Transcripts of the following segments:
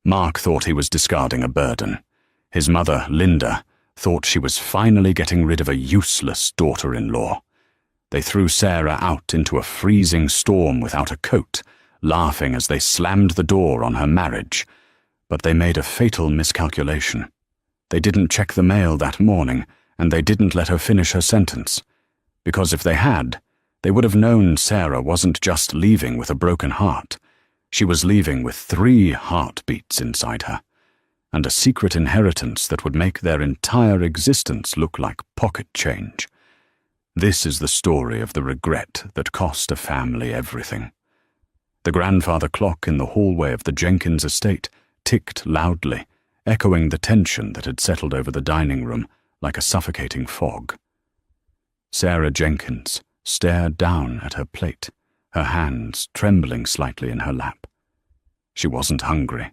Mark thought he was discarding a burden. His mother, Linda, thought she was finally getting rid of a useless daughter-in-law. They threw Sarah out into a freezing storm without a coat, laughing as they slammed the door on her marriage. But they made a fatal miscalculation. They didn't check the mail that morning, and they didn't let her finish her sentence. Because if they had, they would have known Sarah wasn't just leaving with a broken heart. She was leaving with 3 heartbeats inside her, and a secret inheritance that would make their entire existence look like pocket change. This is the story of the regret that cost a family everything. The grandfather clock in the hallway of the Jenkins estate ticked loudly, echoing the tension that had settled over the dining room like a suffocating fog. Sarah Jenkins stared down at her plate, her hands trembling slightly in her lap. She wasn't hungry.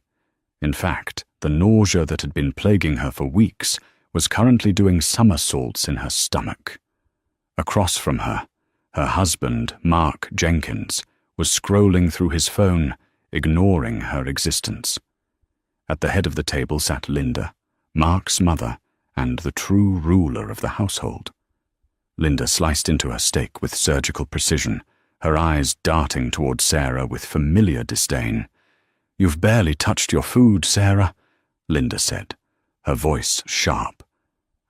In fact, the nausea that had been plaguing her for weeks was currently doing somersaults in her stomach. Across from her, her husband, Mark Jenkins, was scrolling through his phone, ignoring her existence. At the head of the table sat Linda, Mark's mother, and the true ruler of the household. Linda sliced into her steak with surgical precision, her eyes darting towards Sarah with familiar disdain. "You've barely touched your food, Sarah," Linda said, her voice sharp.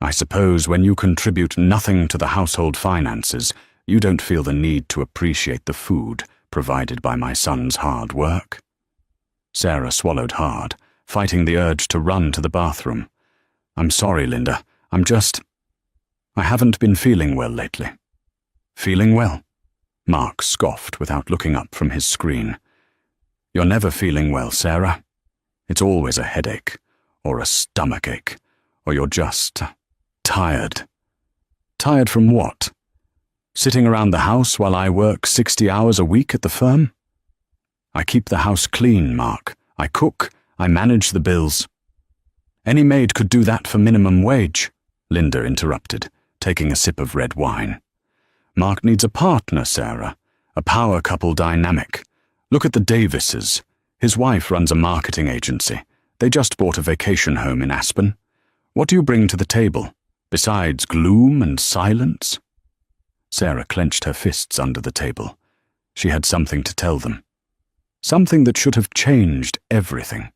"I suppose when you contribute nothing to the household finances, you don't feel the need to appreciate the food provided by my son's hard work." Sarah swallowed hard, fighting the urge to run to the bathroom. "I'm sorry, Linda. I haven't been feeling well lately." "Feeling well?" Mark scoffed without looking up from his screen. "You're never feeling well, Sarah. It's always a headache, or a stomachache, or you're just tired." "Tired from what? Sitting around the house while I work 60 hours a week at the firm?" "I keep the house clean, Mark. I cook. I manage the bills." "Any maid could do that for minimum wage," Linda interrupted, taking a sip of red wine. "Mark needs a partner, Sarah. A power couple dynamic. Look at the Davises. His wife runs a marketing agency. They just bought a vacation home in Aspen. What do you bring to the table, besides gloom and silence?" Sarah clenched her fists under the table. She had something to tell them. Something that should have changed everything.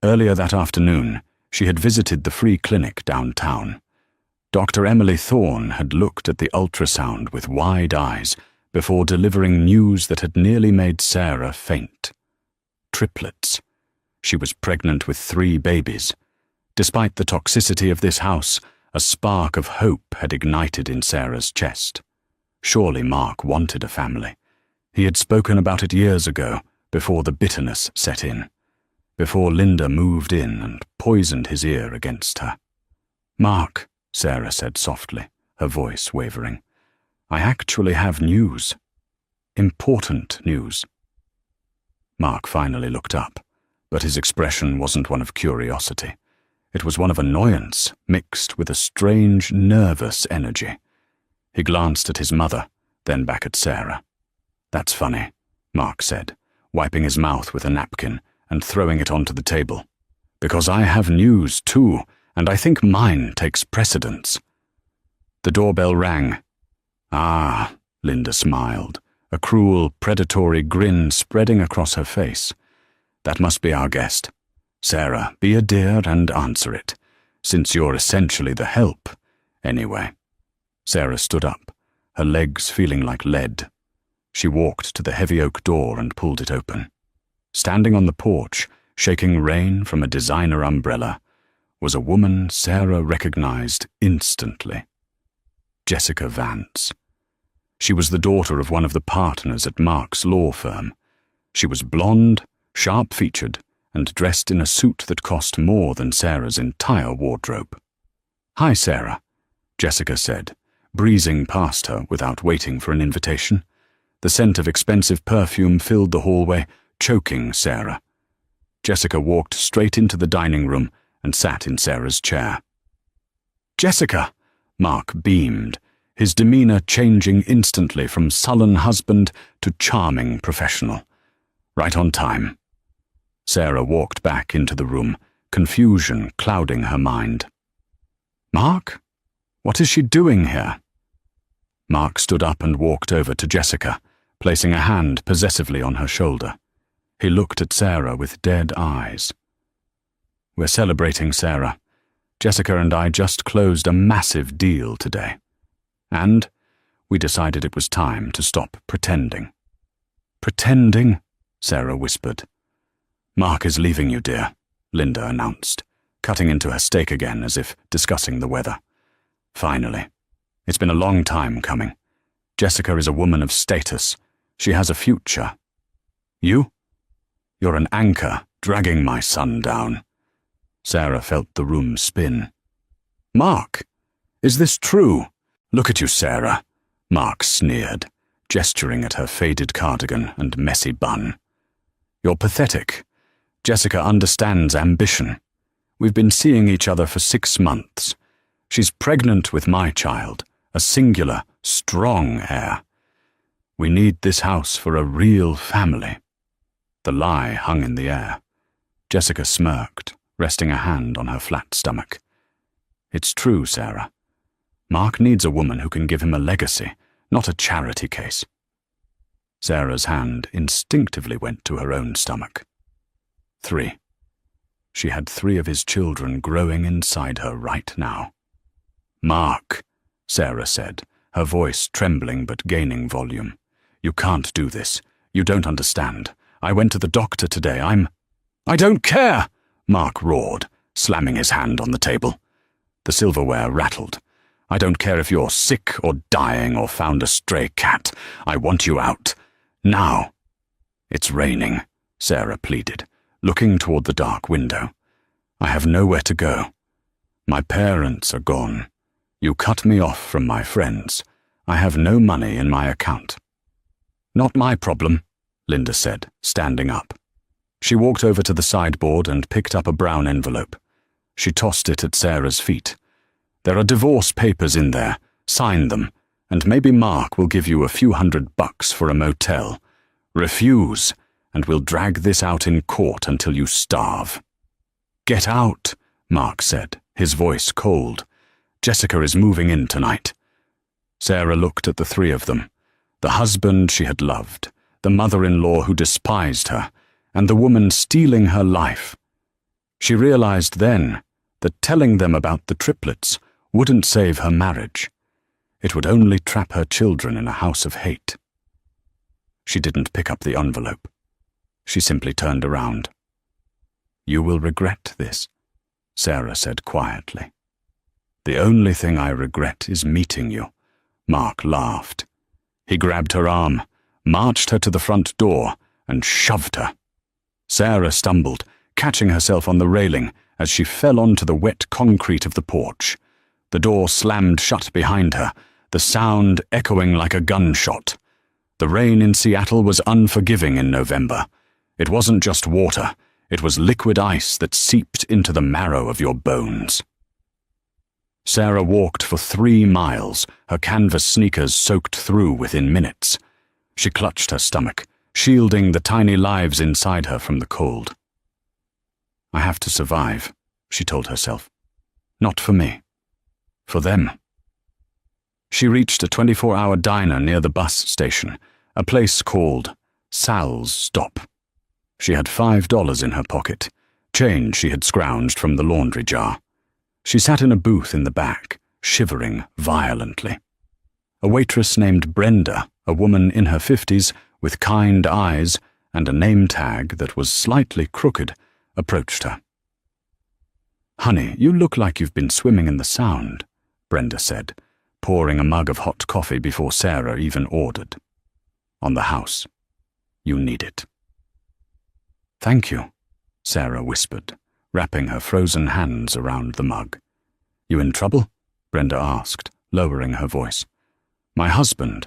Earlier that afternoon, she had visited the free clinic downtown. Dr. Emily Thorne had looked at the ultrasound with wide eyes before delivering news that had nearly made Sarah faint. Triplets. She was pregnant with 3 babies. Despite the toxicity of this house, a spark of hope had ignited in Sarah's chest. Surely Mark wanted a family. He had spoken about it years ago, before the bitterness set in, before Linda moved in and poisoned his ear against her. "Mark," Sarah said softly, her voice wavering, "I actually have news. Important news." Mark finally looked up, but his expression wasn't one of curiosity. It was one of annoyance, mixed with a strange, nervous energy. He glanced at his mother, then back at Sarah. "That's funny," Mark said, wiping his mouth with a napkin and throwing it onto the table. "Because I have news too, and I think mine takes precedence." The doorbell rang. "Ah," Linda smiled, a cruel, predatory grin spreading across her face. "That must be our guest. Sarah, be a dear and answer it, since you're essentially the help, anyway." Sarah stood up, her legs feeling like lead. She walked to the heavy oak door and pulled it open. Standing on the porch, shaking rain from a designer umbrella, was a woman Sarah recognized instantly. Jessica Vance. She was the daughter of one of the partners at Mark's law firm. She was blonde, sharp-featured, and dressed in a suit that cost more than Sarah's entire wardrobe. "Hi, Sarah," Jessica said, breezing past her without waiting for an invitation. The scent of expensive perfume filled the hallway, choking Sarah. Jessica walked straight into the dining room and sat in Sarah's chair. "Jessica!" Mark beamed, his demeanor changing instantly from sullen husband to charming professional. "Right on time." Sarah walked back into the room, confusion clouding her mind. Mark? What is she doing here? Mark stood up and walked over to Jessica, placing a hand possessively on her shoulder. He looked at Sarah with dead eyes. We're celebrating, Sarah. Jessica and I just closed a massive deal today. And we decided it was time to stop pretending. Pretending? Sarah whispered. Mark is leaving you, dear, Linda announced, cutting into her steak again as if discussing the weather. Finally. It's been a long time coming. Jessica is a woman of status. She has a future. You? You're an anchor, dragging my son down. Sarah felt the room spin. Mark, is this true? Look at you, Sarah, Mark sneered, gesturing at her faded cardigan and messy bun. You're pathetic. Jessica understands ambition. We've been seeing each other for 6 months. She's pregnant with my child, a singular, strong heir. We need this house for a real family. The lie hung in the air. Jessica smirked, resting a hand on her flat stomach. It's true, Sarah. Mark needs a woman who can give him a legacy, not a charity case. Sarah's hand instinctively went to her own stomach. 3. She had 3 of his children growing inside her right now. Mark, Sarah said, her voice trembling but gaining volume. You can't do this. You don't understand. I went to the doctor today. I don't care, Mark roared, slamming his hand on the table. The silverware rattled. I don't care if you're sick or dying or found a stray cat. I want you out. Now. It's raining, Sarah pleaded, looking toward the dark window. I have nowhere to go. My parents are gone. You cut me off from my friends. I have no money in my account. Not my problem, Linda said, standing up. She walked over to the sideboard and picked up a brown envelope. She tossed it at Sarah's feet. There are divorce papers in there. Sign them, and maybe Mark will give you a few $100 for a motel. Refuse, and we'll drag this out in court until you starve. Get out, Mark said, his voice cold. Jessica is moving in tonight. Sarah looked at the 3 of them, the husband she had loved, the mother-in-law who despised her, and the woman stealing her life. She realized then that telling them about the triplets wouldn't save her marriage. It would only trap her children in a house of hate. She didn't pick up the envelope. She simply turned around. You will regret this, Sarah said quietly. The only thing I regret is meeting you, Mark laughed. He grabbed her arm, marched her to the front door, and shoved her. Sarah stumbled, catching herself on the railing as she fell onto the wet concrete of the porch. The door slammed shut behind her, the sound echoing like a gunshot. The rain in Seattle was unforgiving in November. It wasn't just water, it was liquid ice that seeped into the marrow of your bones. Sarah walked for 3 miles, her canvas sneakers soaked through within minutes. She clutched her stomach, shielding the tiny lives inside her from the cold. I have to survive, she told herself. Not for me. For them. She reached a 24-hour diner near the bus station, a place called Sal's Stop. She had $5 in her pocket, change she had scrounged from the laundry jar. She sat in a booth in the back, shivering violently. A waitress named Brenda, a woman in her 50s, with kind eyes and a name tag that was slightly crooked, approached her. Honey, you look like you've been swimming in the Sound, Brenda said, pouring a mug of hot coffee before Sarah even ordered. On the house. You need it. Thank you, Sarah whispered, wrapping her frozen hands around the mug. You in trouble? Brenda asked, lowering her voice. My husband.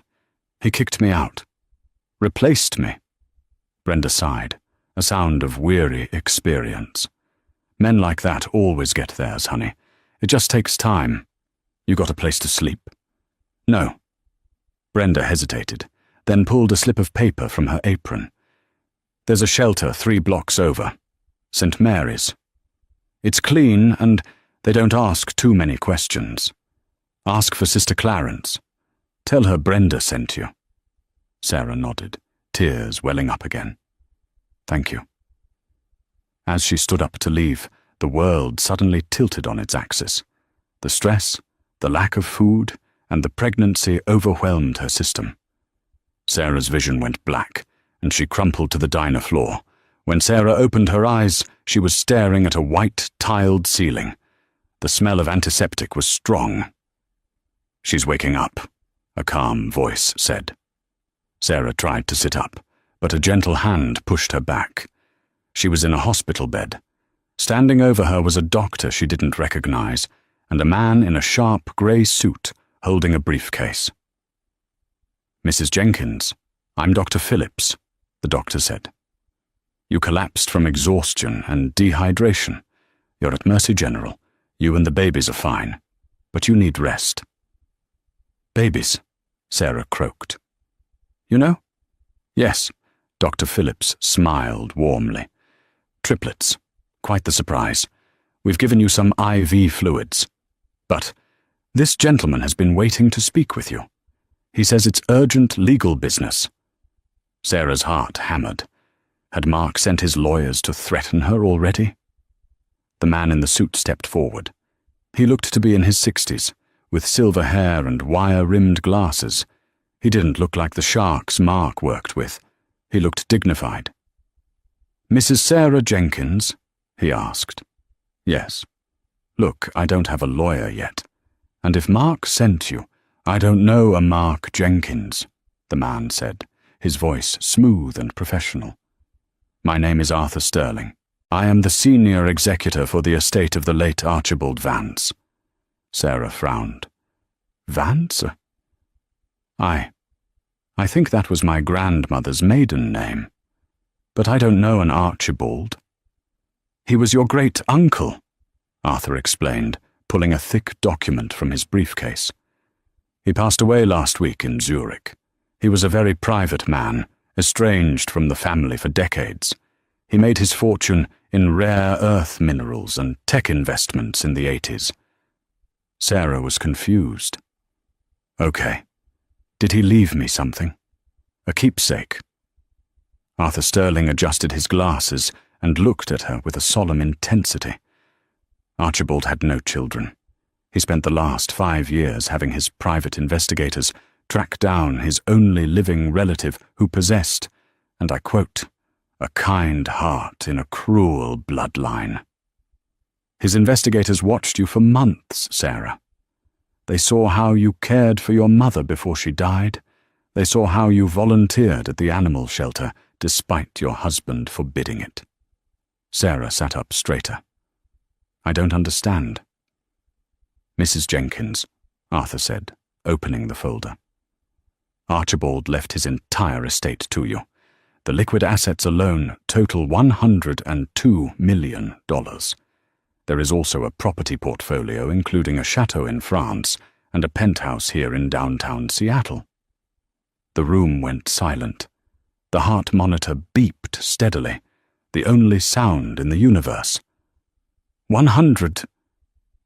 He kicked me out. Replaced me. Brenda sighed, a sound of weary experience. Men like that always get theirs, honey. It just takes time. You got a place to sleep? No. Brenda hesitated, then pulled a slip of paper from her apron. There's a shelter 3 blocks over. St. Mary's. It's clean and they don't ask too many questions. Ask for Sister Clarence. Tell her Brenda sent you." Sarah nodded, tears welling up again. "Thank you." As she stood up to leave, the world suddenly tilted on its axis. The stress, the lack of food, and the pregnancy overwhelmed her system. Sarah's vision went black, and she crumpled to the diner floor. When Sarah opened her eyes, she was staring at a white, tiled ceiling. The smell of antiseptic was strong. "She's waking up," a calm voice said. Sarah tried to sit up, but a gentle hand pushed her back. She was in a hospital bed. Standing over her was a doctor she didn't recognize, and a man in a sharp grey suit holding a briefcase. "Mrs. Jenkins, I'm Dr. Phillips," the doctor said. "You collapsed from exhaustion and dehydration. You're at Mercy General. You and the babies are fine, but you need rest." "Babies," Sarah croaked. "You know?" "Yes," Dr. Phillips smiled warmly. "Triplets. Quite the surprise. We've given you some IV fluids. But this gentleman has been waiting to speak with you. He says it's urgent legal business." Sarah's heart hammered. Had Mark sent his lawyers to threaten her already? The man in the suit stepped forward. He looked to be in his 60s, with silver hair and wire-rimmed glasses. He didn't look like the sharks Mark worked with. He looked dignified. "Mrs. Sarah Jenkins?" he asked. "Yes." "Look, I don't have a lawyer yet. And if Mark sent you, I don't know a Mark Jenkins," the man said, his voice smooth and professional. "My name is Arthur Sterling. I am the senior executor for the estate of the late Archibald Vance." Sarah frowned. "Vance? I think that was my grandmother's maiden name. But I don't know an Archibald." "He was your great-uncle," Arthur explained, pulling a thick document from his briefcase. "He passed away last week in Zurich. He was a very private man, estranged from the family for decades. He made his fortune in rare earth minerals and tech investments in the 80s. Sarah was confused. "Okay. Did he leave me something? A keepsake?" Arthur Sterling adjusted his glasses and looked at her with a solemn intensity. Archibald had no children. He spent the last 5 years having his private investigators track down his only living relative who possessed, and I quote, "a kind heart in a cruel bloodline." His investigators watched you for months, Sarah. They saw how you cared for your mother before she died. They saw how you volunteered at the animal shelter despite your husband forbidding it. Sarah sat up straighter. "I don't understand." "Mrs. Jenkins," Arthur said, opening the folder. "Archibald left his entire estate to you. The liquid assets alone total $102 million. There is also a property portfolio including a chateau in France and a penthouse here in downtown Seattle." The room went silent. The heart monitor beeped steadily, the only sound in the universe. 100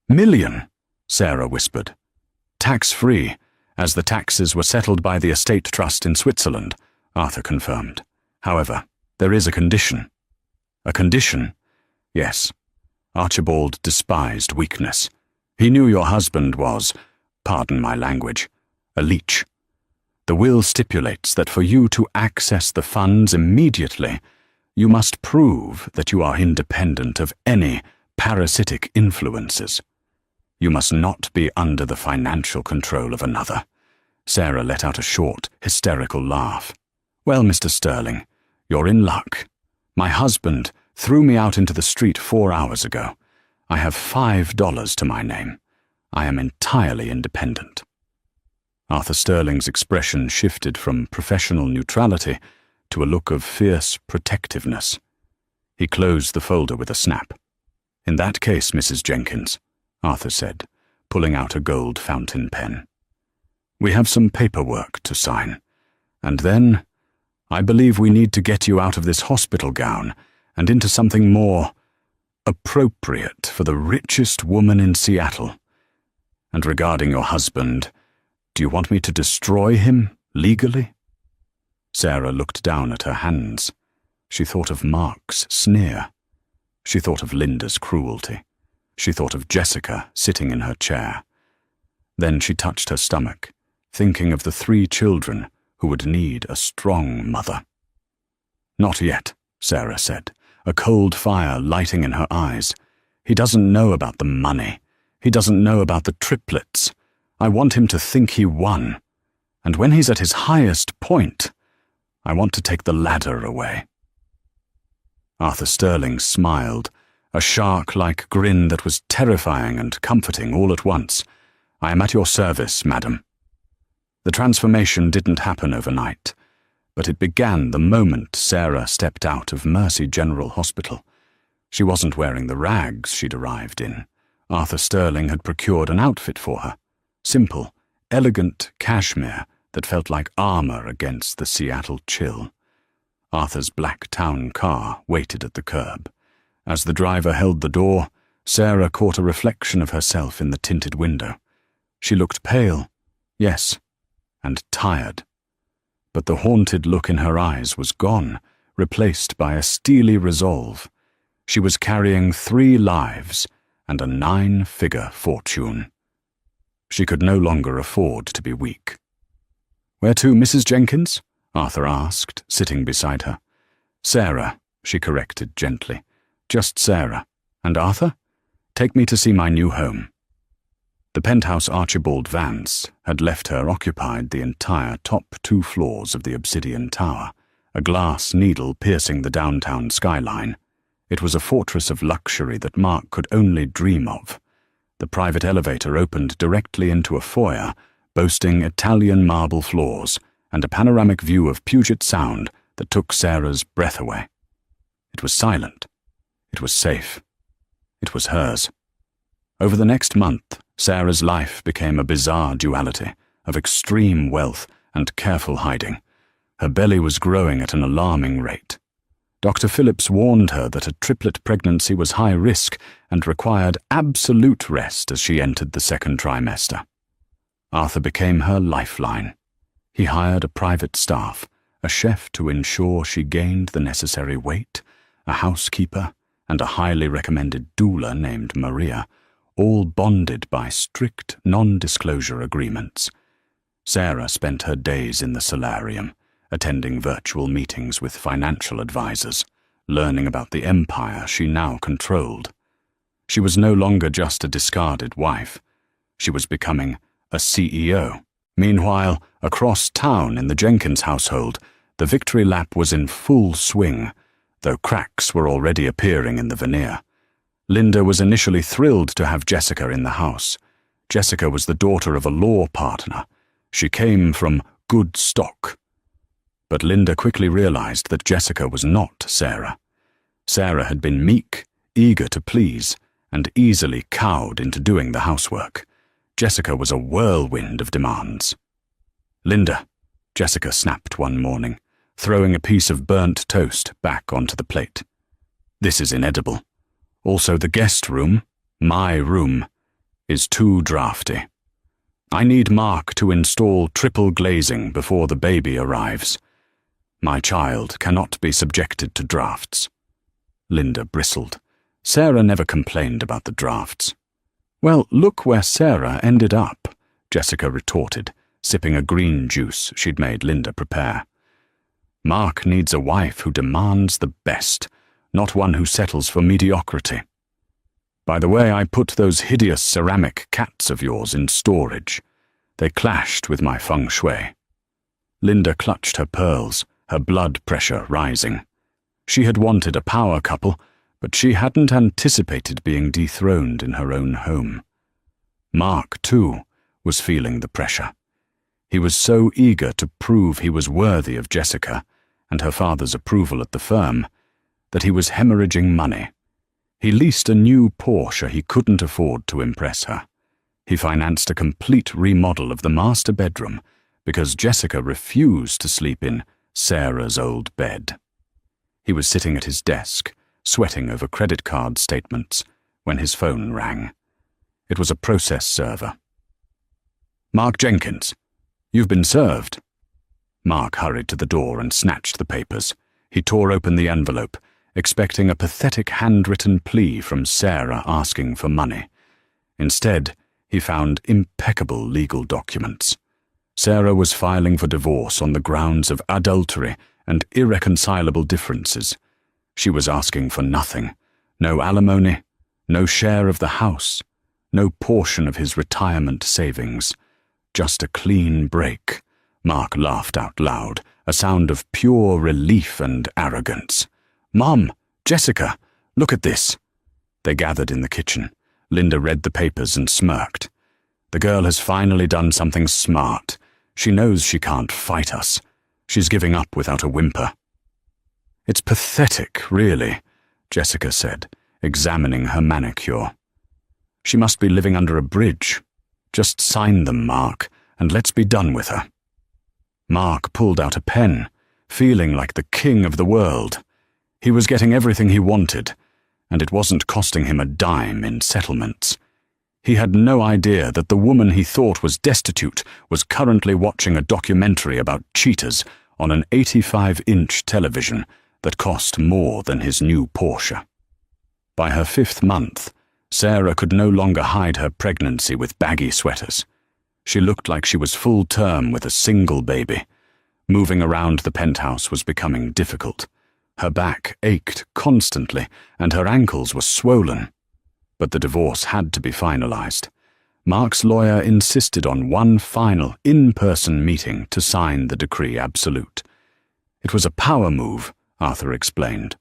million, Sarah whispered. "Tax-free, as the taxes were settled by the estate trust in Switzerland," Arthur confirmed. "However, there is a condition." "A condition?" "Yes. Archibald despised weakness. He knew your husband was, pardon my language, a leech. The will stipulates that for you to access the funds immediately, you must prove that you are independent of any parasitic influences. You must not be under the financial control of another." Sarah let out a short, hysterical laugh. "Well, Mr. Sterling, you're in luck. My husband threw me out into the street 4 hours ago. I have $5 to my name. I am entirely independent." Arthur Sterling's expression shifted from professional neutrality to a look of fierce protectiveness. He closed the folder with a snap. "In that case, Mrs. Jenkins," Arthur said, pulling out a gold fountain pen, "we have some paperwork to sign. And then, I believe we need to get you out of this hospital gown and into something more appropriate for the richest woman in Seattle. And regarding your husband, do you want me to destroy him legally? Sarah looked down at her hands. She thought of Mark's sneer. She thought of Linda's cruelty. She thought of Jessica sitting in her chair. Then she touched her stomach, thinking of the 3 children who would need a strong mother. Not yet, Sarah said, a cold fire lighting in her eyes. He doesn't know about the money. He doesn't know about the triplets. I want him to think he won. And when he's at his highest point, I want to take the ladder away. Arthur Sterling smiled, a shark-like grin that was terrifying and comforting all at once. I am at your service, madam. The transformation didn't happen overnight, but it began the moment Sarah stepped out of Mercy General Hospital. She wasn't wearing the rags she'd arrived in. Arthur Sterling had procured an outfit for her. Simple, elegant cashmere that felt like armor against the Seattle chill. Arthur's black town car waited at the curb. As the driver held the door, Sarah caught a reflection of herself in the tinted window. She looked pale, yes, and tired. But the haunted look in her eyes was gone, replaced by a steely resolve. She was carrying 3 lives and a 9-figure fortune. She could no longer afford to be weak. "Where to, Mrs. Jenkins?" Arthur asked, sitting beside her. "Sarah," she corrected gently. "Just Sarah. And Arthur? Take me to see my new home." The penthouse Archibald Vance had left her occupied the entire top 2 floors of the Obsidian Tower, a glass needle piercing the downtown skyline. It was a fortress of luxury that Mark could only dream of. The private elevator opened directly into a foyer, boasting Italian marble floors and a panoramic view of Puget Sound that took Sarah's breath away. It was silent. It was safe. It was hers. Over the next month, Sarah's life became a bizarre duality of extreme wealth and careful hiding. Her belly was growing at an alarming rate. Dr. Phillips warned her that a triplet pregnancy was high risk and required absolute rest as she entered the 2nd trimester. Arthur became her lifeline. He hired a private staff, a chef to ensure she gained the necessary weight, a housekeeper, and a highly recommended doula named Maria, all bonded by strict non-disclosure agreements. Sarah spent her days in the solarium, attending virtual meetings with financial advisors, learning about the empire she now controlled. She was no longer just a discarded wife. She was becoming a CEO. Meanwhile, across town in the Jenkins household, the victory lap was in full swing, though cracks were already appearing in the veneer. Linda was initially thrilled to have Jessica in the house. Jessica was the daughter of a law partner. She came from good stock. But Linda quickly realized that Jessica was not Sarah. Sarah had been meek, eager to please, and easily cowed into doing the housework. Jessica was a whirlwind of demands. "Linda," Jessica snapped one morning, throwing a piece of burnt toast back onto the plate. "This is inedible. Also, the guest room, my room, is too drafty. I need Mark to install triple glazing before the baby arrives. My child cannot be subjected to drafts." Linda bristled. Sarah never complained about the drafts. "Well, look where Sarah ended up," Jessica retorted, sipping a green juice she'd made Linda prepare. "Mark needs a wife who demands the best, not one who settles for mediocrity. By the way, I put those hideous ceramic cats of yours in storage. They clashed with my feng shui." Linda clutched her pearls, her blood pressure rising. She had wanted a power couple, but she hadn't anticipated being dethroned in her own home. Mark, too, was feeling the pressure. He was so eager to prove he was worthy of Jessica and her father's approval at the firm that he was hemorrhaging money. He leased a new Porsche he couldn't afford to impress her. He financed a complete remodel of the master bedroom because Jessica refused to sleep in Sarah's old bed. He was sitting at his desk, sweating over credit card statements, when his phone rang. It was a process server. "Mark Jenkins, you've been served." Mark hurried to the door and snatched the papers. He tore open the envelope, expecting a pathetic handwritten plea from Sarah asking for money. Instead, he found impeccable legal documents. Sarah was filing for divorce on the grounds of adultery and irreconcilable differences. She was asking for nothing. No alimony, no share of the house, no portion of his retirement savings. Just a clean break. Mark laughed out loud, a sound of pure relief and arrogance. "Mom, Jessica, look at this." They gathered in the kitchen. Linda read the papers and smirked. "The girl has finally done something smart. She knows she can't fight us. She's giving up without a whimper." "It's pathetic, really," Jessica said, examining her manicure. "She must be living under a bridge. Just sign them, Mark, and let's be done with her." Mark pulled out a pen, feeling like the king of the world. He was getting everything he wanted, and it wasn't costing him a dime in settlements. He had no idea that the woman he thought was destitute was currently watching a documentary about cheaters on an 85-inch television that cost more than his new Porsche. By her 5th month, Sarah could no longer hide her pregnancy with baggy sweaters. She looked like she was full term with a single baby. Moving around the penthouse was becoming difficult. Her back ached constantly, and her ankles were swollen. But the divorce had to be finalized. Mark's lawyer insisted on one final, in-person meeting to sign the decree absolute. It was a power move, Arthur explained.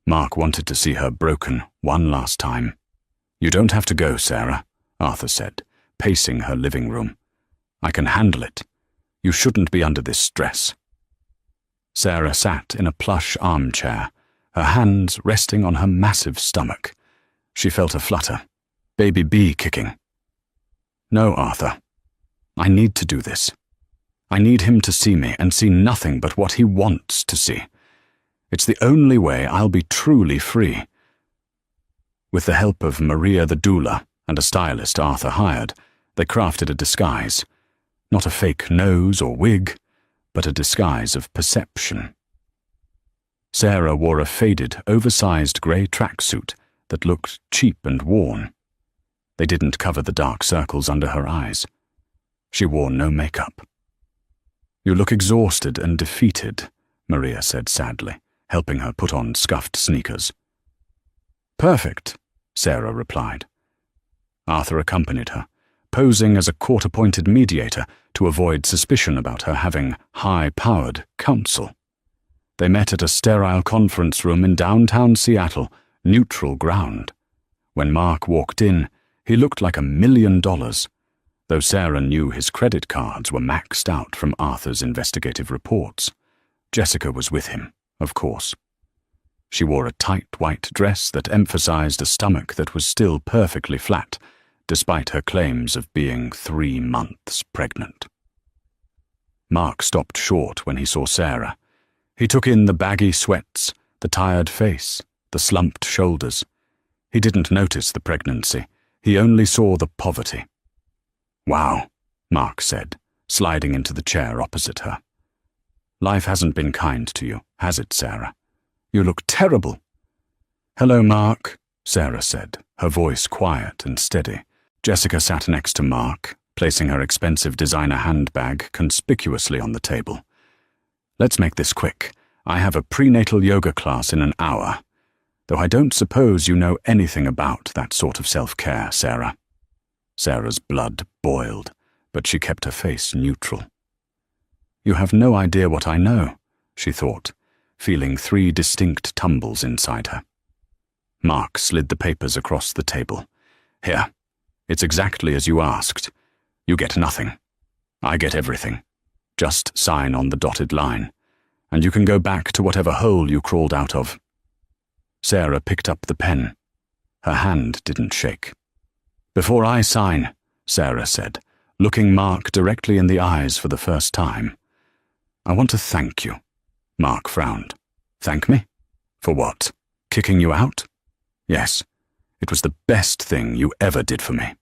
Mark wanted to see her broken one last time. "You don't have to go, Sarah," Arthur said, pacing her living room. "I can handle it. You shouldn't be under this stress." Sarah sat in a plush armchair, her hands resting on her massive stomach. She felt a flutter, baby bee kicking. "No, Arthur. I need to do this. I need him to see me and see nothing but what he wants to see. It's the only way I'll be truly free." With the help of Maria the doula and a stylist Arthur hired, they crafted a disguise. Not a fake nose or wig, but a disguise of perception. Sarah wore a faded, oversized grey tracksuit that looked cheap and worn. They didn't cover the dark circles under her eyes. She wore no makeup. "You look exhausted and defeated," Maria said sadly, helping her put on scuffed sneakers. "Perfect," Sarah replied. Arthur accompanied her, posing as a court-appointed mediator to avoid suspicion about her having high-powered counsel. They met at a sterile conference room in downtown Seattle, neutral ground. When Mark walked in, he looked like $1 million, though Sarah knew his credit cards were maxed out from Arthur's investigative reports. Jessica was with him, of course. She wore a tight white dress that emphasized a stomach that was still perfectly flat, despite her claims of being 3 months pregnant. Mark stopped short when he saw Sarah. He took in the baggy sweats, the tired face, the slumped shoulders. He didn't notice the pregnancy. He only saw the poverty. "Wow," Mark said, sliding into the chair opposite her. "Life hasn't been kind to you, has it, Sarah? You look terrible." "Hello, Mark," Sarah said, her voice quiet and steady. Jessica sat next to Mark, placing her expensive designer handbag conspicuously on the table. "Let's make this quick. I have a prenatal yoga class in an hour, though I don't suppose you know anything about that sort of self-care, Sarah." Sarah's blood boiled, but she kept her face neutral. "You have no idea what I know," she thought, feeling 3 distinct tumbles inside her. Mark slid the papers across the table. "Here. It's exactly as you asked. You get nothing. I get everything. Just sign on the dotted line, and you can go back to whatever hole you crawled out of." Sarah picked up the pen. Her hand didn't shake. "Before I sign," Sarah said, looking Mark directly in the eyes for the first time, "I want to thank you." Mark frowned. "Thank me? For what? kicking you out? Yes, it was the best thing you ever did for me.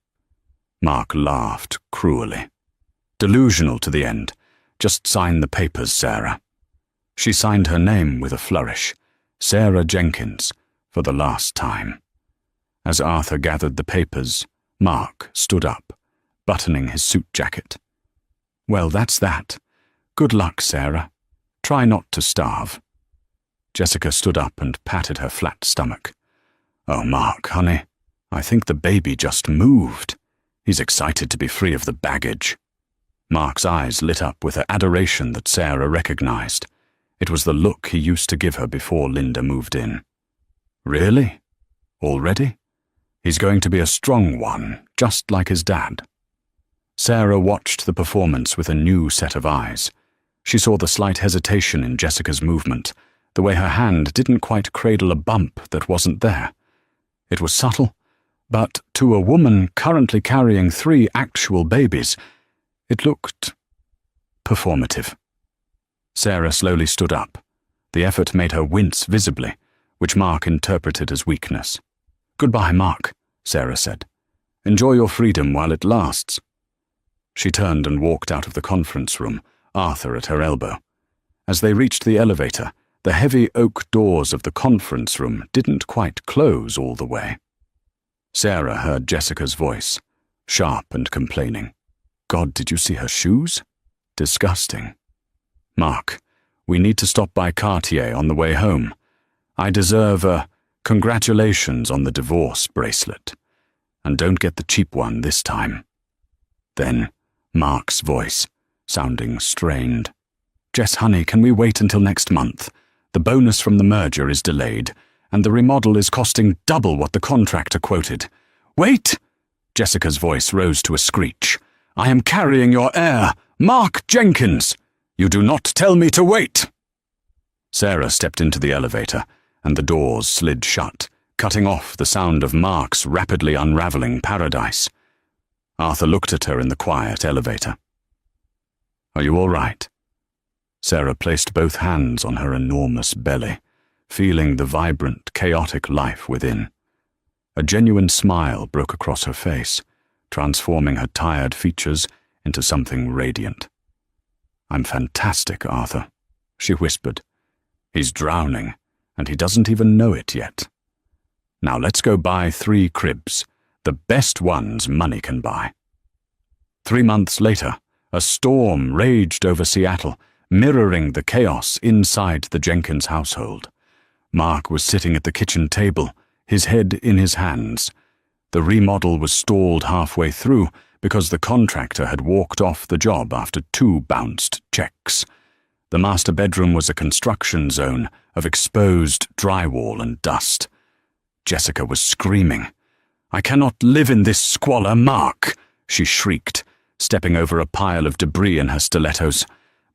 Mark laughed cruelly. Delusional to the end. Just sign the papers, Sarah. She signed her name with a flourish. Sarah Jenkins, for the last time. As Arthur gathered the papers, Mark stood up, buttoning his suit jacket. Well, that's that. Good luck, Sarah. Try not to starve. Jessica stood up and patted her flat stomach. Oh, Mark, honey, I think the baby just moved. He's excited to be free of the baggage. Mark's eyes lit up with an adoration that Sarah recognized. It was the look he used to give her before Linda moved in. Really? Already? He's going to be a strong one, just like his dad. Sarah watched the performance with a new set of eyes. She saw the slight hesitation in Jessica's movement, the way her hand didn't quite cradle a bump that wasn't there. It was subtle, but to a woman currently carrying 3 actual babies, it looked performative. Sarah slowly stood up. The effort made her wince visibly, which Mark interpreted as weakness. Goodbye, Mark, Sarah said. Enjoy your freedom while it lasts. She turned and walked out of the conference room, Arthur at her elbow. As they reached the elevator, the heavy oak doors of the conference room didn't quite close all the way. Sarah heard Jessica's voice, sharp and complaining. God, did you see her shoes? Disgusting. Mark, we need to stop by Cartier on the way home. I deserve a congratulations on the divorce bracelet. And don't get the cheap one this time. Then, Mark's voice, sounding strained. Jess, honey, can we wait until next month? The bonus from the merger is delayed, and the remodel is costing double what the contractor quoted. Wait! Jessica's voice rose to a screech. I am carrying your heir, Mark Jenkins! You do not tell me to wait! Sarah stepped into the elevator, and the doors slid shut, cutting off the sound of Mark's rapidly unraveling paradise. Arthur looked at her in the quiet elevator. Are you all right? Sarah placed both hands on her enormous belly, feeling the vibrant, chaotic life within. A genuine smile broke across her face, transforming her tired features into something radiant. I'm fantastic, Arthur, she whispered. He's drowning, and he doesn't even know it yet. Now let's go buy 3 cribs, the best ones money can buy. 3 months later, a storm raged over Seattle, mirroring the chaos inside the Jenkins household. Mark was sitting at the kitchen table, his head in his hands. The remodel was stalled halfway through because the contractor had walked off the job after 2 bounced checks. The master bedroom was a construction zone of exposed drywall and dust. Jessica was screaming. I cannot live in this squalor, Mark, she shrieked, stepping over a pile of debris in her stilettos.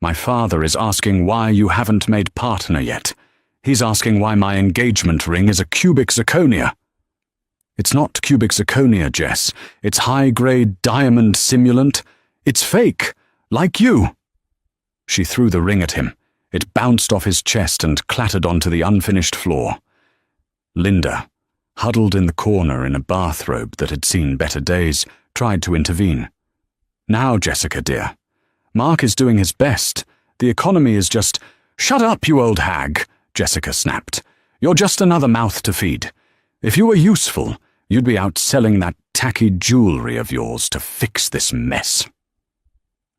My father is asking why you haven't made partner yet. He's asking why my engagement ring is a cubic zirconia. It's not cubic zirconia, Jess. It's high-grade diamond simulant. It's fake, like you. She threw the ring at him. It bounced off his chest and clattered onto the unfinished floor. Linda, huddled in the corner in a bathrobe that had seen better days, tried to intervene. Now, Jessica, dear. Mark is doing his best. The economy is just— Shut up, you old hag, Jessica snapped. You're just another mouth to feed. If you were useful, you'd be out selling that tacky jewelry of yours to fix this mess.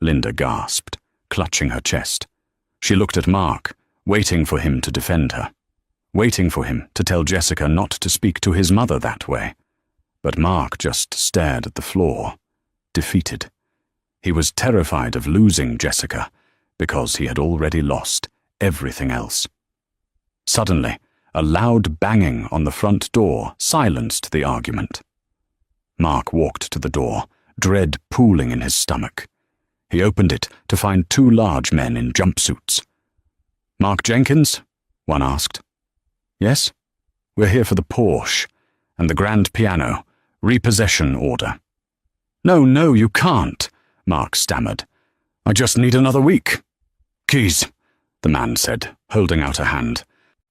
Linda gasped, clutching her chest. She looked at Mark, waiting for him to defend her, waiting for him to tell Jessica not to speak to his mother that way. But Mark just stared at the floor, defeated. He was terrified of losing Jessica, because he had already lost everything else. Suddenly, a loud banging on the front door silenced the argument. Mark walked to the door, dread pooling in his stomach. He opened it to find 2 large men in jumpsuits. Mark Jenkins? One asked. Yes? We're here for the Porsche and the grand piano, repossession order. No, you can't, Mark stammered. I just need another week. Keys, the man said, holding out a hand.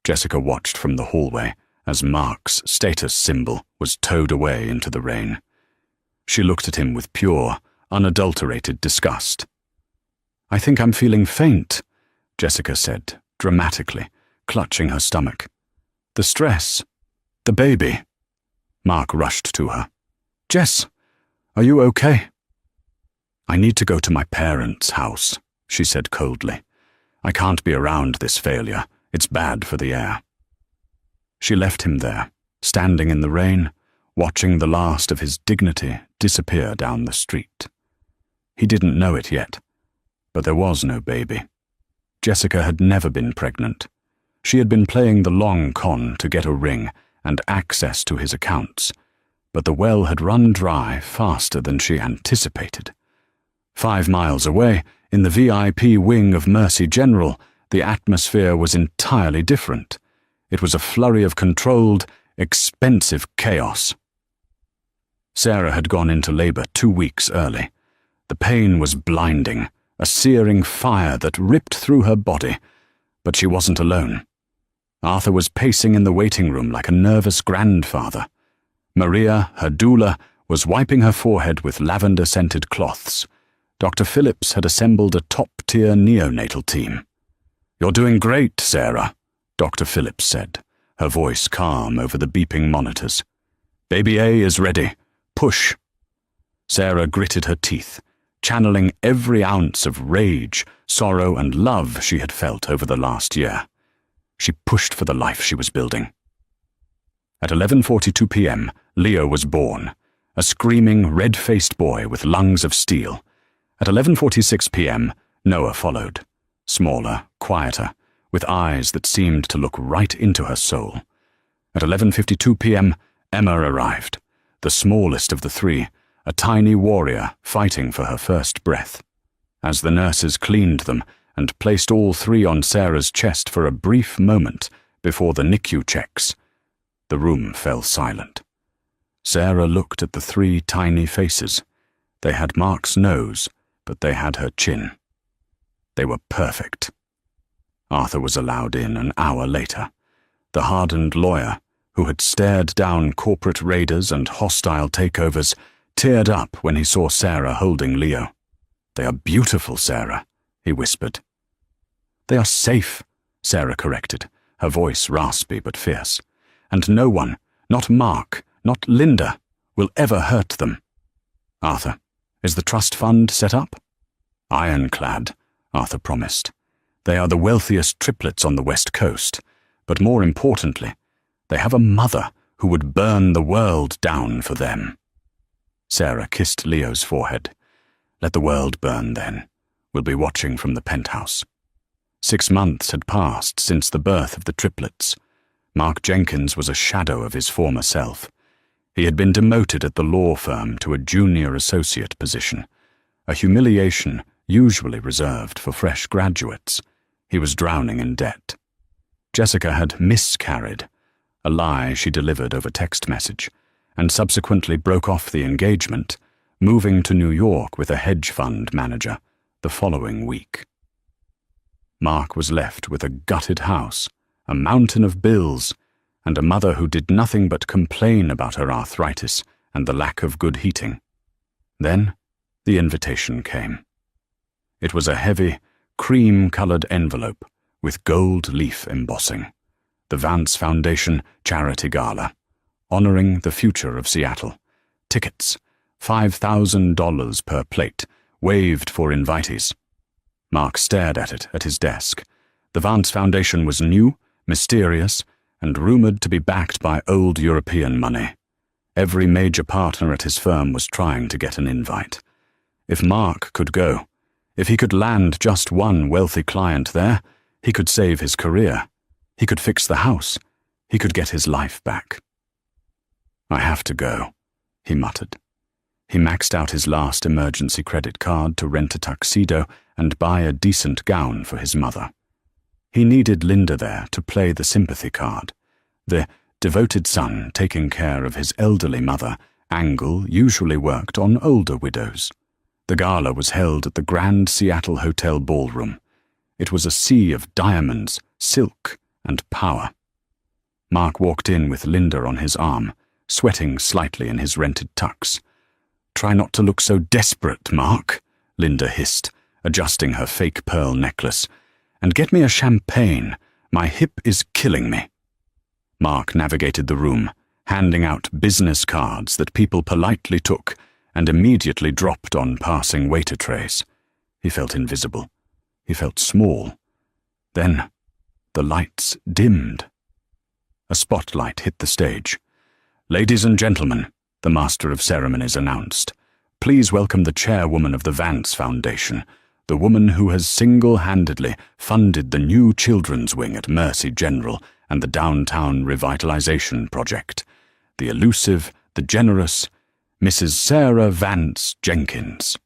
Jessica watched from the hallway as Mark's status symbol was towed away into the rain. She looked at him with pure, unadulterated disgust. "I think I'm feeling faint," Jessica said, dramatically, clutching her stomach. "The stress. The baby." Mark rushed to her. "Jess, are you okay?" "I need to go to my parents' house," she said coldly. "I can't be around this failure. It's bad for the air." She left him there, standing in the rain, watching the last of his dignity disappear down the street. He didn't know it yet, but there was no baby. Jessica had never been pregnant. She had been playing the long con to get a ring and access to his accounts, but the well had run dry faster than she anticipated. 5 miles away, in the VIP wing of Mercy General, the atmosphere was entirely different. It was a flurry of controlled, expensive chaos. Sarah had gone into labor 2 weeks early. The pain was blinding, a searing fire that ripped through her body, but she wasn't alone. Arthur was pacing in the waiting room like a nervous grandfather. Maria, her doula, was wiping her forehead with lavender-scented cloths. Dr. Phillips had assembled a top-tier neonatal team. "You're doing great, Sarah," Dr. Phillips said, her voice calm over the beeping monitors. "Baby A is ready. Push." Sarah gritted her teeth, channeling every ounce of rage, sorrow, and love she had felt over the last year. She pushed for the life she was building. At 11:42 p.m., Leo was born, a screaming, red-faced boy with lungs of steel. At 11:46 p.m., Noah followed, smaller, quieter, with eyes that seemed to look right into her soul. At 11:52 p.m., Emma arrived, the smallest of the three, a tiny warrior fighting for her first breath. As the nurses cleaned them and placed all three on Sarah's chest for a brief moment before the NICU checks, the room fell silent. Sarah looked at the 3 tiny faces. They had Mark's nose, but they had her chin. They were perfect. Arthur was allowed in an hour later. The hardened lawyer, who had stared down corporate raiders and hostile takeovers, teared up when he saw Sarah holding Leo. "They are beautiful, Sarah," he whispered. "They are safe," Sarah corrected, her voice raspy but fierce. "And no one, not Mark, not Linda, will ever hurt them." "Arthur, is the trust fund set up?" "Ironclad," Arthur promised. "They are the wealthiest triplets on the West Coast, but more importantly, they have a mother who would burn the world down for them." Sarah kissed Leo's forehead. "Let the world burn then. We'll be watching from the penthouse." 6 months had passed since the birth of the triplets. Mark Jenkins was a shadow of his former self. He had been demoted at the law firm to a junior associate position, a humiliation usually reserved for fresh graduates. He was drowning in debt. Jessica had miscarried, a lie she delivered over text message, and subsequently broke off the engagement, moving to New York with a hedge fund manager the following week. Mark was left with a gutted house, a mountain of bills, and a mother who did nothing but complain about her arthritis and the lack of good heating. Then the invitation came. It was a heavy, cream-colored envelope with gold leaf embossing. The Vance Foundation Charity Gala, honoring the future of Seattle. Tickets, $5,000 per plate, waived for invitees. Mark stared at it at his desk. The Vance Foundation was new, mysterious, and rumored to be backed by old European money. Every major partner at his firm was trying to get an invite. If Mark could go, if he could land just one wealthy client there, he could save his career. He could fix the house. He could get his life back. "I have to go," he muttered. He maxed out his last emergency credit card to rent a tuxedo and buy a decent gown for his mother. He needed Linda there to play the sympathy card. The devoted son taking care of his elderly mother angle usually worked on older widows. The gala was held at the Grand Seattle Hotel Ballroom. It was a sea of diamonds, silk, and power. Mark walked in with Linda on his arm, sweating slightly in his rented tux. "Try not to look so desperate, Mark," Linda hissed, adjusting her fake pearl necklace. "And get me a champagne. My hip is killing me." Mark navigated the room, handing out business cards that people politely took and immediately dropped on passing waiter trays. He felt invisible. He felt small. Then the lights dimmed. A spotlight hit the stage. "Ladies and gentlemen," the Master of Ceremonies announced, "please welcome the chairwoman of the Vance Foundation, the woman who has single-handedly funded the new children's wing at Mercy General and the Downtown Revitalization Project, the elusive, the generous, Mrs. Sarah Vance Jenkins."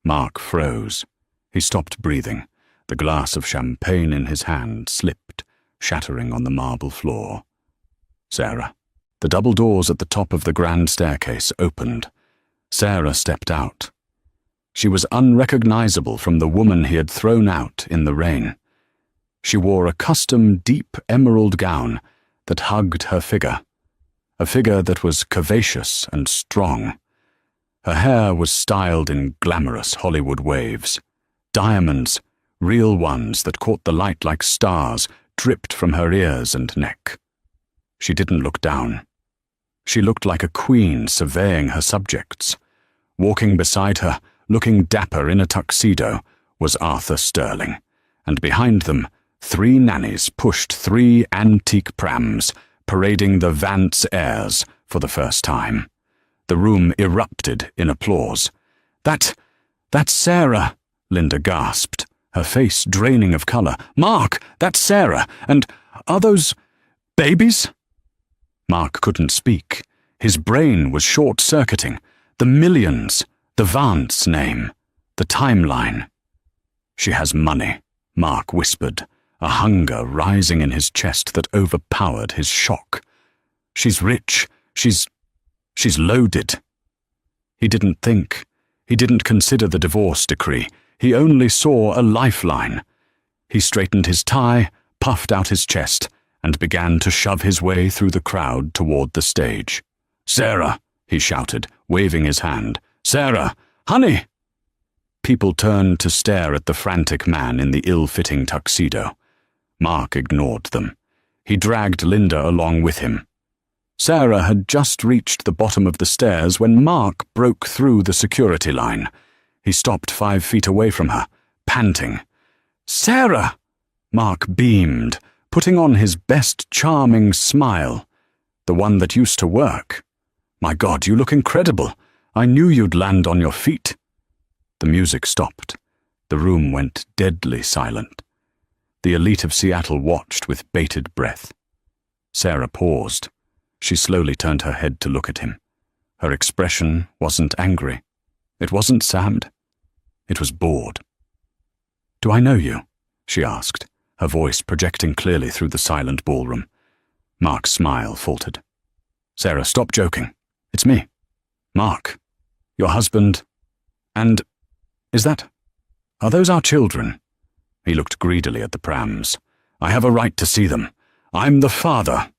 Mark froze. He stopped breathing. The glass of champagne in his hand slipped, shattering on the marble floor. Sarah. The double doors at the top of the grand staircase opened. Sarah stepped out. She was unrecognizable from the woman he had thrown out in the rain. She wore a custom deep emerald gown that hugged her figure, a figure that was curvaceous and strong. Her hair was styled in glamorous Hollywood waves. Diamonds, real ones that caught the light like stars, dripped from her ears and neck. She didn't look down. She looked like a queen surveying her subjects. Walking beside her, looking dapper in a tuxedo, was Arthur Sterling, and behind them, 3 nannies pushed 3 antique prams, parading the Vance heirs for the first time. The room erupted in applause. That's Sarah," Linda gasped, her face draining of color. "Mark, that's Sarah, and are those babies?" Mark couldn't speak. His brain was short-circuiting. The millions, the Vance name, the timeline. "She has money," Mark whispered, a hunger rising in his chest that overpowered his shock. "She's rich. She's loaded." He didn't think. He didn't consider the divorce decree. He only saw a lifeline. He straightened his tie, puffed out his chest, and began to shove his way through the crowd toward the stage. "Sarah," he shouted, waving his hand. "Sarah! Honey!" People turned to stare at the frantic man in the ill-fitting tuxedo. Mark ignored them. He dragged Linda along with him. Sarah had just reached the bottom of the stairs when Mark broke through the security line. He stopped 5 feet away from her, panting. "Sarah!" Mark beamed, putting on his best charming smile, the one that used to work. "My God, you look incredible. I knew you'd land on your feet." The music stopped. The room went deadly silent. The elite of Seattle watched with bated breath. Sarah paused. She slowly turned her head to look at him. Her expression wasn't angry. It wasn't sad. It was bored. "Do I know you?" she asked, her voice projecting clearly through the silent ballroom. Mark's smile faltered. "Sarah, stop joking. It's me. Mark. Your husband. And are those our children?" He looked greedily at the prams. "I have a right to see them. I'm the father."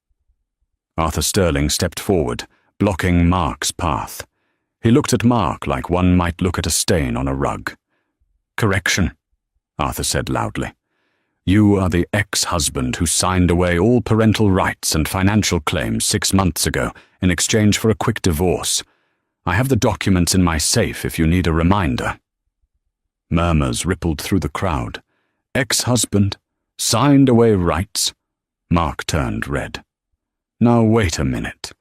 Arthur Sterling stepped forward, blocking Mark's path. He looked at Mark like one might look at a stain on a rug. "Correction," Arthur said loudly. "You are the ex-husband who signed away all parental rights and financial claims 6 months ago in exchange for a quick divorce. I have the documents in my safe if you need a reminder." Murmurs rippled through the crowd. "Ex-husband? Signed away rights?" Mark turned red. "Now wait a minute.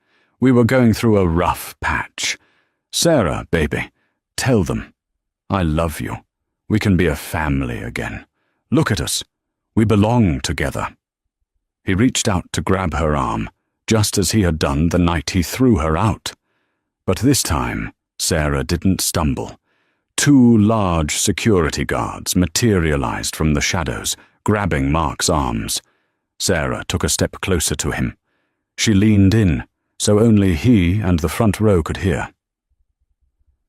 We were going through a rough patch. Sarah, baby, tell them. I love you. We can be a family again. Look at us. We belong together." He reached out to grab her arm, just as he had done the night he threw her out. But this time, Sarah didn't stumble. 2 large security guards materialized from the shadows, grabbing Mark's arms. Sarah took a step closer to him. She leaned in, so only he and the front row could hear.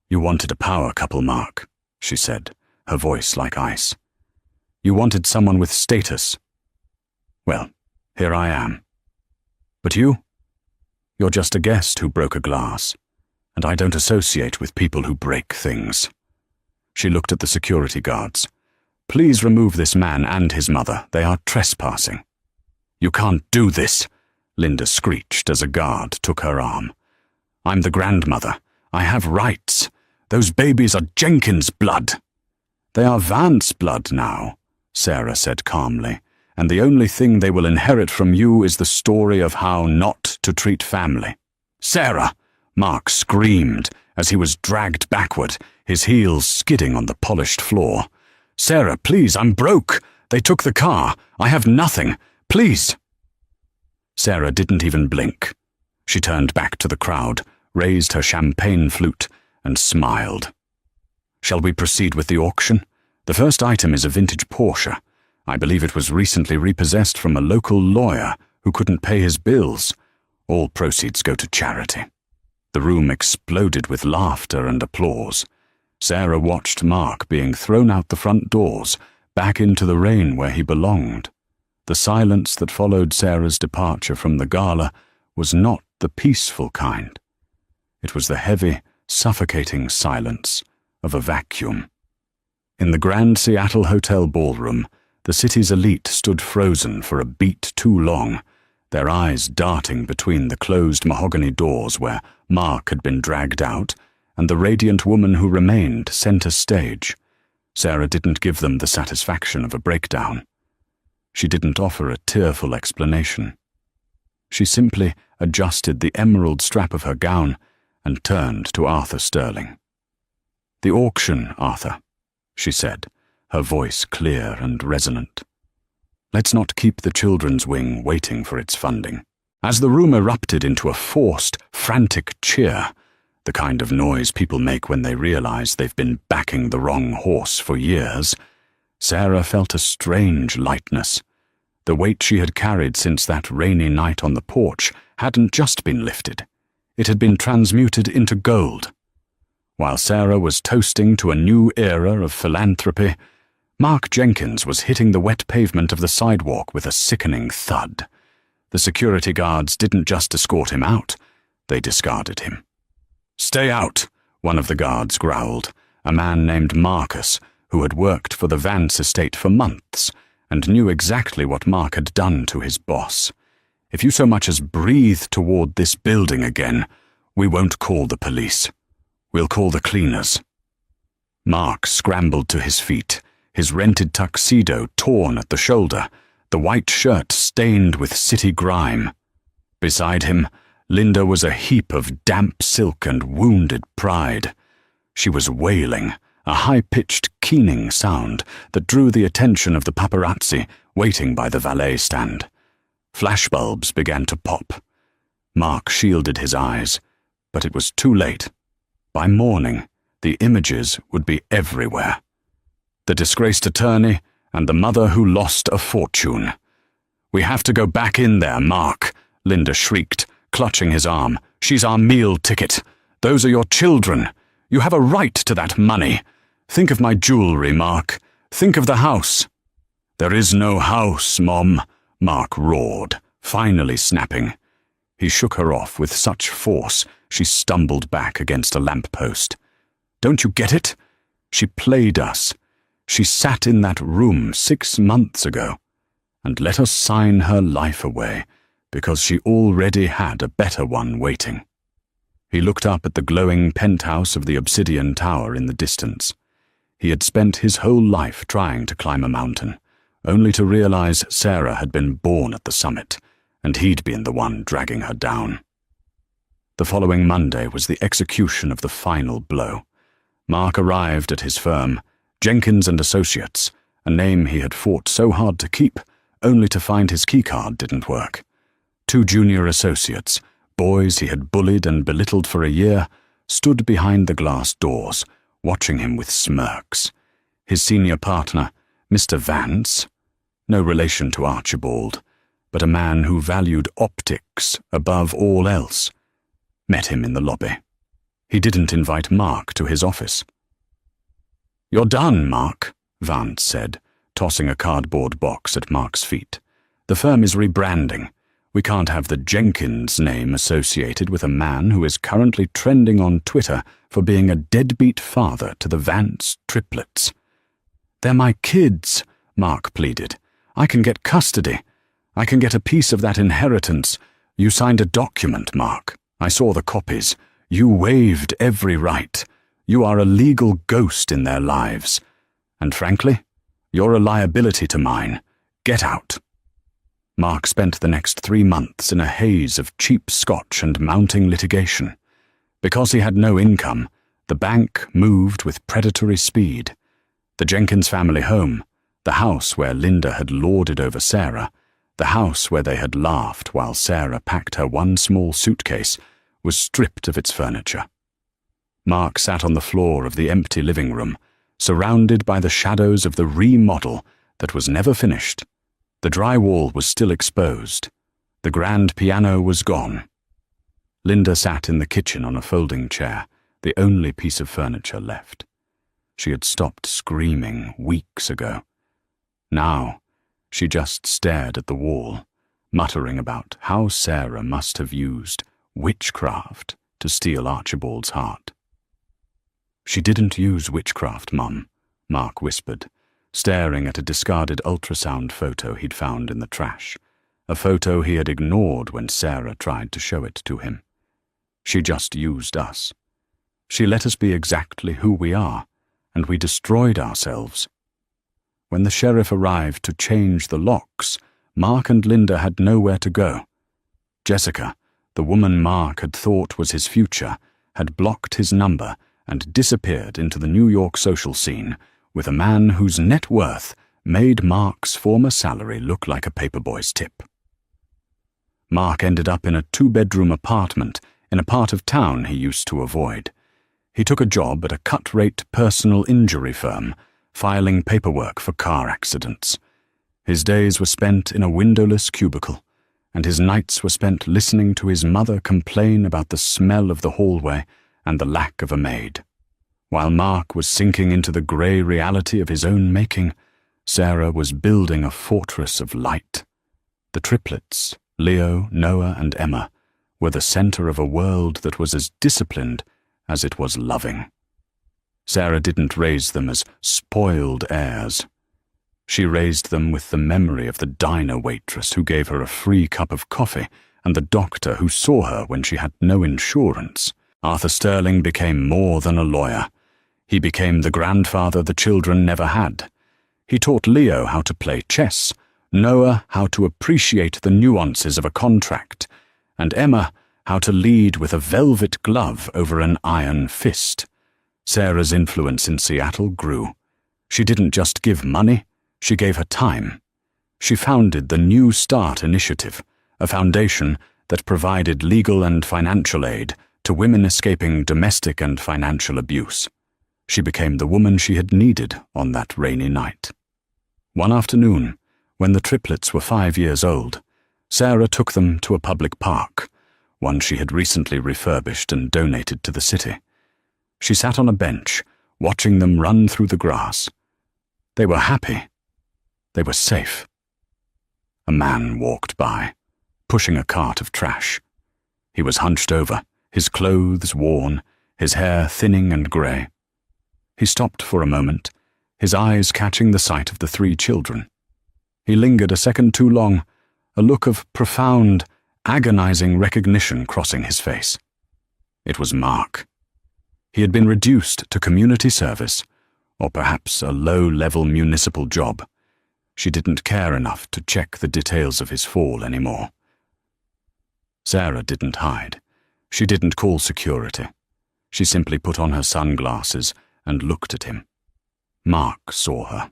"You wanted a power couple, Mark," she said, her voice like ice. "You wanted someone with status. Well, here I am. But you? You're just a guest who broke a glass, and I don't associate with people who break things. She looked at the security guards. Please remove this man and his mother. They are trespassing. You can't do this, Linda screeched as a guard took her arm. I'm the grandmother. I have rights. Those babies are Jenkins' blood. They are Vance blood now, Sarah said calmly, and the only thing they will inherit from you is the story of how not to treat family. Sarah! Mark screamed as he was dragged backward, his heels skidding on the polished floor. Sarah, please, I'm broke. They took the car. I have nothing. Please. Sarah didn't even blink. She turned back to the crowd, raised her champagne flute, and smiled. Shall we proceed with the auction? The first item is a vintage Porsche. I believe it was recently repossessed from a local lawyer who couldn't pay his bills. All proceeds go to charity. The room exploded with laughter and applause. Sarah watched Mark being thrown out the front doors, back into the rain where he belonged. The silence that followed Sarah's departure from the gala was not the peaceful kind. It was the heavy, suffocating silence of a vacuum. In the Grand Seattle Hotel ballroom, the city's elite stood frozen for a beat too long, their eyes darting between the closed mahogany doors where Mark had been dragged out and the radiant woman who remained center stage. Sarah didn't give them the satisfaction of a breakdown. She didn't offer a tearful explanation. She simply adjusted the emerald strap of her gown and turned to Arthur Sterling. The auction, Arthur, she said, her voice clear and resonant. Let's not keep the children's wing waiting for its funding. As the room erupted into a forced, frantic cheer, the kind of noise people make when they realize they've been backing the wrong horse for years, Sarah felt a strange lightness. The weight she had carried since that rainy night on the porch hadn't just been lifted. It had been transmuted into gold. While Sarah was toasting to a new era of philanthropy, Mark Jenkins was hitting the wet pavement of the sidewalk with a sickening thud. The security guards didn't just escort him out, they discarded him. Stay out, one of the guards growled, a man named Marcus, who had worked for the Vance estate for months and knew exactly what Mark had done to his boss. If you so much as breathe toward this building again, we won't call the police. We'll call the cleaners. Mark scrambled to his feet, his rented tuxedo torn at the shoulder, the white shirt stained with city grime. Beside him, Linda was a heap of damp silk and wounded pride. She was wailing, a high-pitched, keening sound that drew the attention of the paparazzi waiting by the valet stand. Flashbulbs began to pop. Mark shielded his eyes, but it was too late. By morning, the images would be everywhere. The disgraced attorney and the mother who lost a fortune. We have to go back in there, Mark, Linda shrieked, clutching his arm. She's our meal ticket. Those are your children. You have a right to that money. Think of my jewelry, Mark. Think of the house. There is no house, Mom, Mark roared, finally snapping. He shook her off with such force she stumbled back against a lamppost. Don't you get it? She played us. She sat in that room 6 months ago and let us sign her life away because she already had a better one waiting. He looked up at the glowing penthouse of the obsidian tower in the distance. He had spent his whole life trying to climb a mountain, only to realize Sarah had been born at the summit, and he'd been the one dragging her down. The following Monday was the execution of the final blow. Mark arrived at his firm, Jenkins and Associates, a name he had fought so hard to keep, only to find his keycard didn't work. 2 junior associates, boys he had bullied and belittled for a year, stood behind the glass doors, watching him with smirks. His senior partner, Mr. Vance, no relation to Archibald, but a man who valued optics above all else, met him in the lobby. He didn't invite Mark to his office. You're done, Mark, Vance said, tossing a cardboard box at Mark's feet. The firm is rebranding. We can't have the Jenkins name associated with a man who is currently trending on Twitter for being a deadbeat father to the Vance triplets. They're my kids, Mark pleaded. I can get custody. I can get a piece of that inheritance. You signed a document, Mark. I saw the copies. You waived every right. You are a legal ghost in their lives. And frankly, you're a liability to mine. Get out. Mark spent the next 3 months in a haze of cheap scotch and mounting litigation. Because he had no income, the bank moved with predatory speed. The Jenkins family home, the house where Linda had lorded over Sarah, the house where they had laughed while Sarah packed her one small suitcase, was stripped of its furniture. Mark sat on the floor of the empty living room, surrounded by the shadows of the remodel that was never finished. The drywall was still exposed. The grand piano was gone. Linda sat in the kitchen on a folding chair, the only piece of furniture left. She had stopped screaming weeks ago. Now, she just stared at the wall, muttering about how Sarah must have used witchcraft to steal Archibald's heart. She didn't use witchcraft, Mum, Mark whispered, staring at a discarded ultrasound photo he'd found in the trash, a photo he had ignored when Sarah tried to show it to him. She just used us. She let us be exactly who we are, and we destroyed ourselves. When the sheriff arrived to change the locks, Mark and Linda had nowhere to go. Jessica, the woman Mark had thought was his future, had blocked his number and disappeared into the New York social scene with a man whose net worth made Mark's former salary look like a paperboy's tip. Mark ended up in a 2-bedroom apartment in a part of town he used to avoid. He took a job at a cut-rate personal injury firm, filing paperwork for car accidents. His days were spent in a windowless cubicle, and his nights were spent listening to his mother complain about the smell of the hallway and the lack of a maid. While Mark was sinking into the grey reality of his own making, Sarah was building a fortress of light. The triplets, Leo, Noah, and Emma, were the centre of a world that was as disciplined as it was loving. Sarah didn't raise them as spoiled heirs. She raised them with the memory of the diner waitress who gave her a free cup of coffee and the doctor who saw her when she had no insurance. Arthur Sterling became more than a lawyer. He became the grandfather the children never had. He taught Leo how to play chess, Noah how to appreciate the nuances of a contract, and Emma how to lead with a velvet glove over an iron fist. Sarah's influence in Seattle grew. She didn't just give money, she gave her time. She founded the New Start Initiative, a foundation that provided legal and financial aid to women escaping domestic and financial abuse. She became the woman she had needed on that rainy night. One afternoon, when the triplets were 5 years old, Sarah took them to a public park, one she had recently refurbished and donated to the city. She sat on a bench, watching them run through the grass. They were happy. They were safe. A man walked by, pushing a cart of trash. He was hunched over, his clothes worn, his hair thinning and grey. He stopped for a moment, his eyes catching the sight of the 3 children. He lingered a second too long, a look of profound, agonizing recognition crossing his face. It was Mark. He had been reduced to community service, or perhaps a low-level municipal job. She didn't care enough to check the details of his fall anymore. Sarah didn't hide. She didn't call security. She simply put on her sunglasses and looked at him. Mark saw her.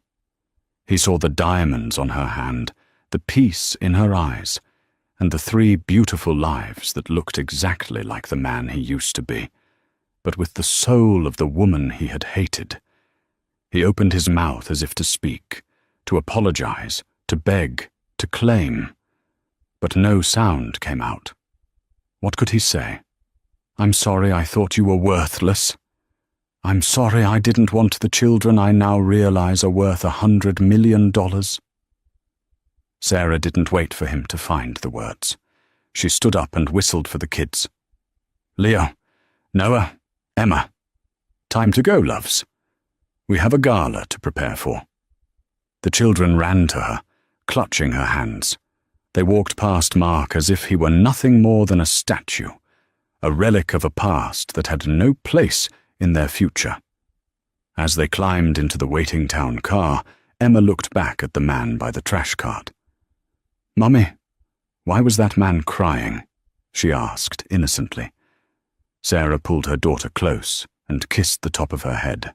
He saw the diamonds on her hand, the peace in her eyes, and the 3 beautiful lives that looked exactly like the man he used to be, but with the soul of the woman he had hated. He opened his mouth as if to speak, to apologize, to beg, to claim, but no sound came out. What could he say? "I'm sorry I thought you were worthless. I'm sorry I didn't want the children I now realize are worth $100 million. Sarah didn't wait for him to find the words. She stood up and whistled for the kids. "Leo, Noah, Emma. Time to go, loves. We have a gala to prepare for." The children ran to her, clutching her hands. They walked past Mark as if he were nothing more than a statue, a relic of a past that had no place in their future. As they climbed into the waiting town car, Emma looked back at the man by the trash cart. "Mummy, why was that man crying?" she asked innocently. Sarah pulled her daughter close and kissed the top of her head.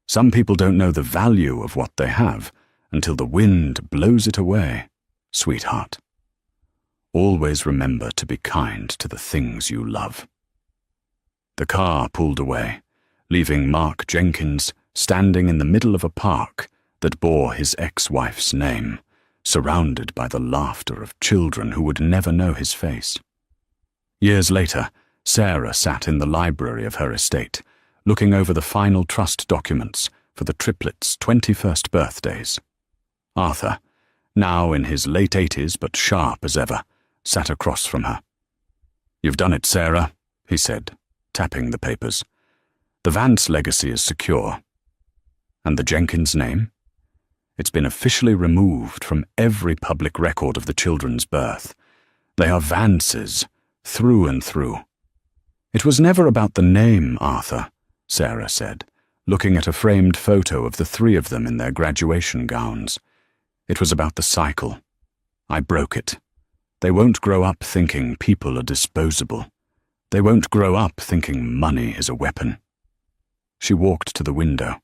"Some people don't know the value of what they have until the wind blows it away, sweetheart. Always remember to be kind to the things you love." The car pulled away, leaving Mark Jenkins standing in the middle of a park that bore his ex-wife's name, surrounded by the laughter of children who would never know his face. Years later, Sarah sat in the library of her estate, looking over the final trust documents for the Triplets' 21st birthdays. Arthur, now in his late 80s but sharp as ever, sat across from her. "You've done it, Sarah," he said, tapping the papers. "The Vance legacy is secure. And the Jenkins name? It's been officially removed from every public record of the children's birth. They are Vances, through and through." "It was never about the name, Arthur," Sarah said, looking at a framed photo of the three of them in their graduation gowns. "It was about the cycle. I broke it. They won't grow up thinking people are disposable. They won't grow up thinking money is a weapon." She walked to the window.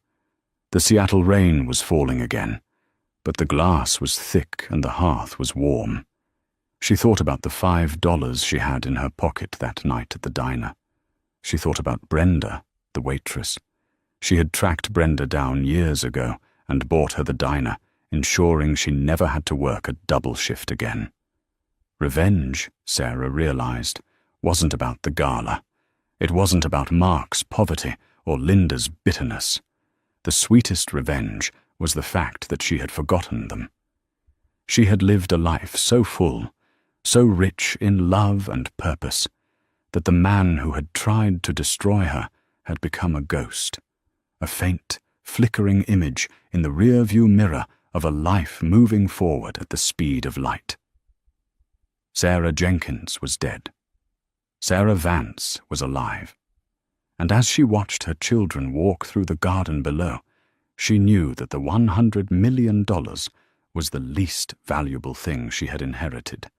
The Seattle rain was falling again, but the glass was thick and the hearth was warm. She thought about the $5 she had in her pocket that night at the diner. She thought about Brenda, the waitress. She had tracked Brenda down years ago and bought her the diner, ensuring she never had to work a double shift again. Revenge, Sarah realized, wasn't about the gala. It wasn't about Mark's poverty or Linda's bitterness. The sweetest revenge was the fact that she had forgotten them. She had lived a life so full, so rich in love and purpose, that the man who had tried to destroy her had become a ghost, a faint, flickering image in the rear-view mirror of a life moving forward at the speed of light. Sarah Jenkins was dead. Sarah Vance was alive. And as she watched her children walk through the garden below, she knew that the $100 million was the least valuable thing she had inherited.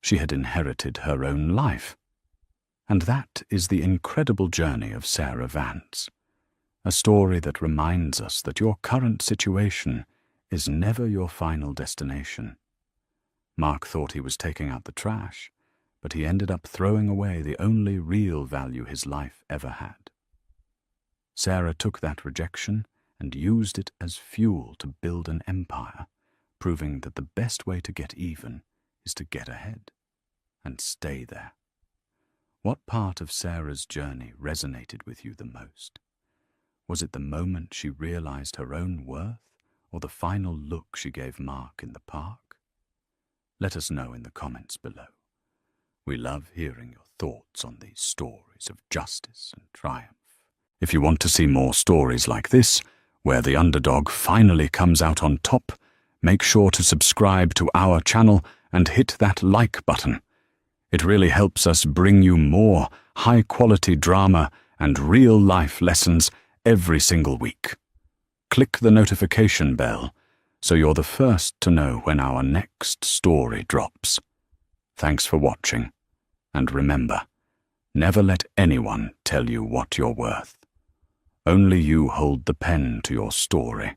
She had inherited her own life. And that is the incredible journey of Sarah Vance, a story that reminds us that your current situation is never your final destination. Mark thought he was taking out the trash, but he ended up throwing away the only real value his life ever had. Sarah took that rejection and used it as fuel to build an empire, proving that the best way to get even is to get ahead and stay there. What part of Sarah's journey resonated with you the most? Was it the moment she realized her own worth, or the final look she gave Mark in the park? Let us know in the comments below. We love hearing your thoughts on these stories of justice and triumph. If you want to see more stories like this, where the underdog finally comes out on top, make sure to subscribe to our channel and hit that like button. It really helps us bring you more high-quality drama and real-life lessons every single week. Click the notification bell so you're the first to know when our next story drops. Thanks for watching, and remember, never let anyone tell you what you're worth. Only you hold the pen to your story.